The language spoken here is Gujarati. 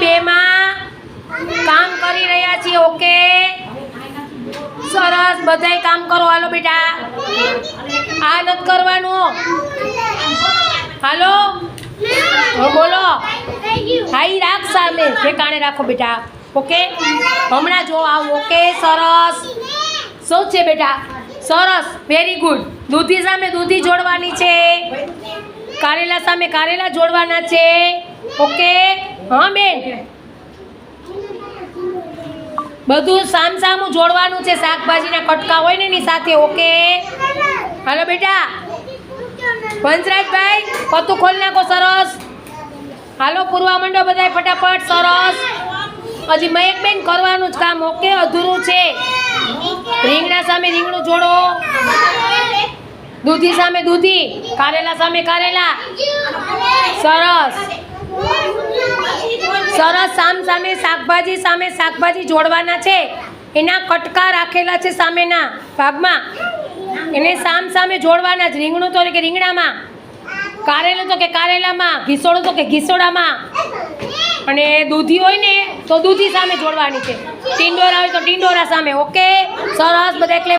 2 માં કામ કરી રહ્યા છીએ. ઓકે સરસ, બધાય કામ કરો. હાલો બેટા, આ નથી કરવાનું. હાલો બોલો. હાઈ રાખ સામે ઠેકાણે રાખો બેટા. ઓકે હમણાં જો આવું. ઓકે સરસ. શું છે બેટા? સરસ, વેરી ગુડ. દૂધી સામે દૂધી જોડવાની છે. કારેલા સામે કારેલા જોડવાના છે. ઓકે હા બેન, બધું સામસામું જોડવાનું છે. શાકભાજીના કટકા હોય ને એની સાથે. ઓકે હાલો બેટા. વંશરાજભાઈ પતું ખોલી નાખો. સરસ. હાલો પૂરવા માંડો બધાય ફટાફટ. સરસ. હજી મયકબેન કરવાનું જ કામ. ઓકે અધૂરું છે. રીંગણા સામે રીંગણું જોડો. દૂધી સામે દૂધી, કારેલા સામે કારેલા. સરસ સરસ. સામે શાકભાજી સામે શાકભાજી જોડવાના છે. એના કટકા રાખેલા છે સામેના ભાગમાં, એને સામે જોડવાના જ. રીંગણું તો કે રીંગણામાં, કારેલું તો કે કારેલામાં, ઘીસોડું તો કે ઘીસોડામાં, અને દૂધી હોય ને તો દૂધી સામે જોડવાની છે. ટીંડોરા હોય તો ટીંડોરા સામે. ઓકે સરસ. બધા એટલે